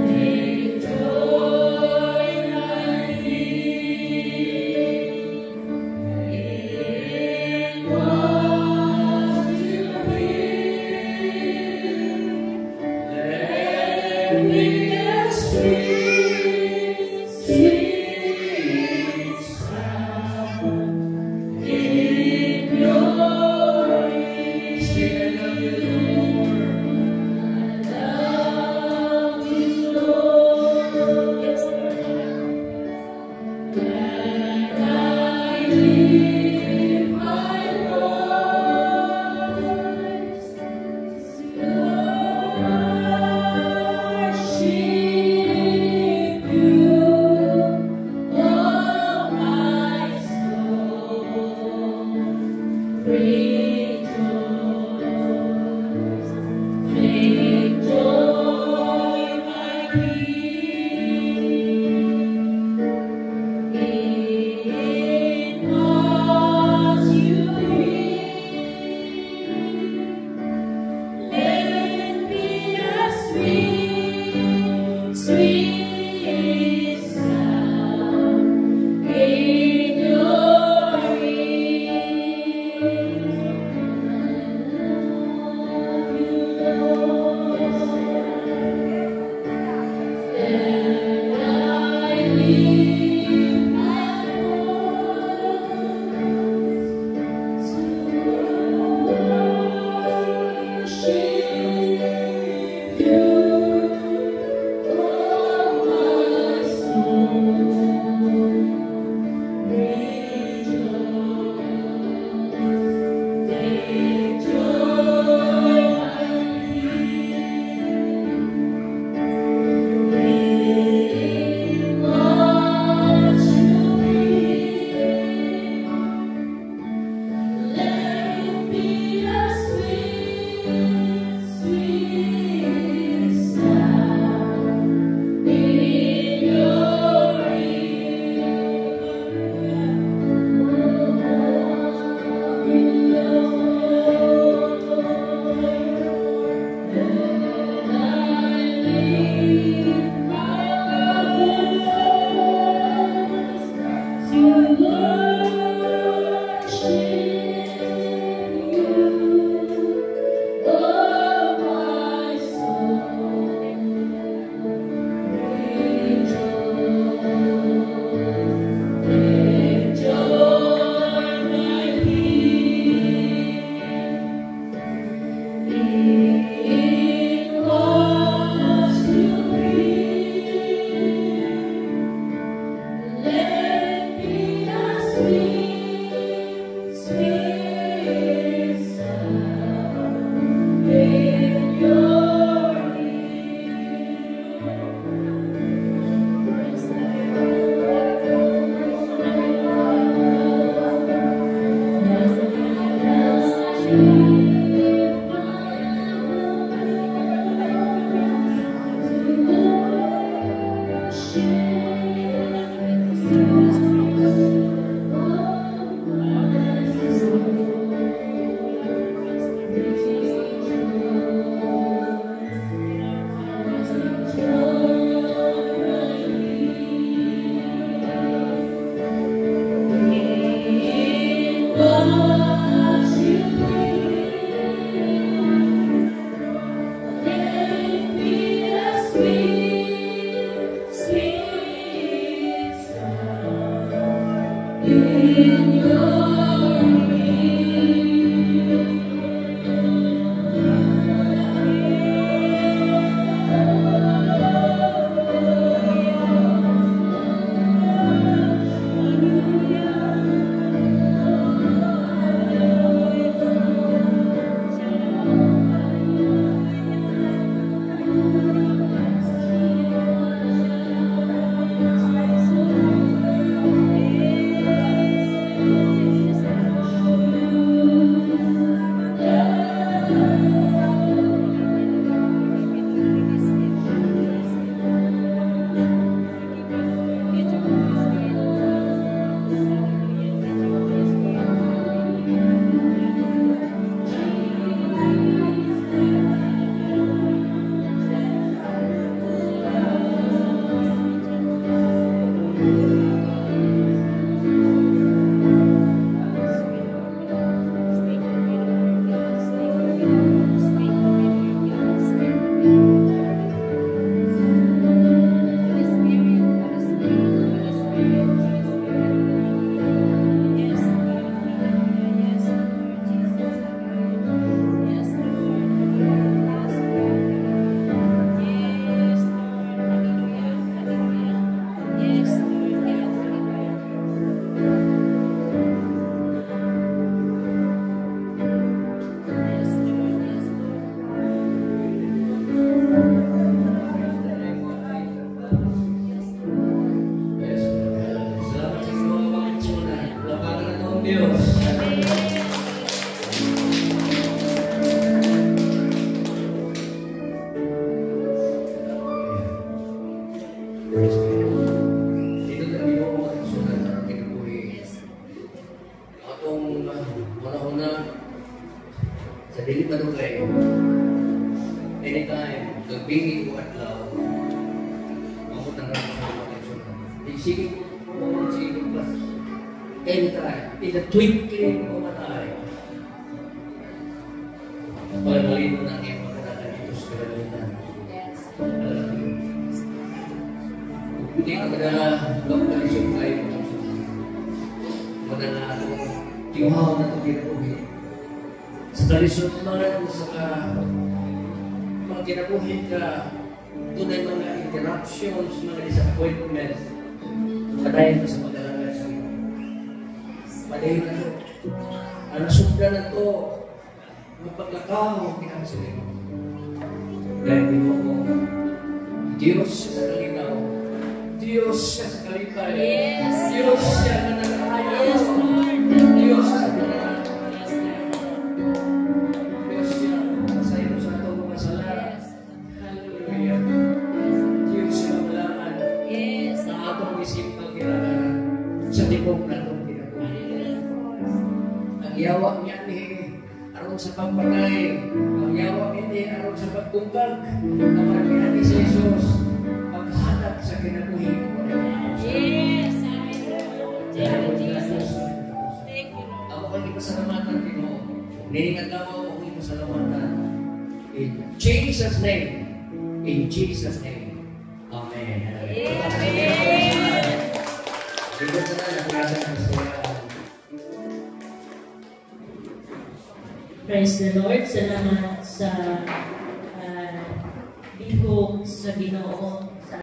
take joy, my King, in what you hear. Let me a sweet, sweet sound in your ears. Sing, I love you, Lord. Yes, Lord. And I lift my voice to worship you, oh my soul. Rejoice, take joy, my King, in what you hear. Let me a sweet, sweet sound in your ears. I love you, Lord. And I lift my voice to worship you, oh my soul. Rejoice, take joy, my King, in what you hear. Let me a sweet, sweet sound in your dili ko adlaw. Ako tanong sa mga sunod. Sige ko plus. Anytime, in the twinkling of an eye. Pagkalino na niya magkakala dito sa kalalitan. Yes. Hindi ka kadala lokalisyon kayo. Madala akong tiwaw na ito kinabuhi. Sa talisyon man, sa mga kinabuhi ka, tunay mga interruptions, mga disappointments, padayon ka sa pag-alala sa iyo. Padayon na ito. Ang nasundan na ito, magpaglakaw, kaya sa iyo. Dahil dito ko, Diyos siya sa kalinaw, Diyos siya sa kalipay, Yes. Diyos siya na nag-ayaw, Yes, Lord. Diyos siya sa kalinaw. Yes, Lord. Diyos siya, masayo sa itong mga sala. Yes. Hallelujah. Diyos siya malaman Yes. na atong isip ang kailangan sa tibok na itong ginagawa. Ang yawa niya ni aron sa pagpagay, ang yawa niya ni aron sa pagtungkag, ang marmihan ni Jesus, paghanap sa kinabuhi ko. Yes. Hallelujah. Jesus. Thank you, Lord. Ako kung pasalamatan din mo, niningagawa mo kung pasalamatan. In Jesus' name. In Jesus' name. Amen. Amen. Ito na nakilala ng Kristiyan. Praise the Lord. Salamat sa bihog sa Ginoo.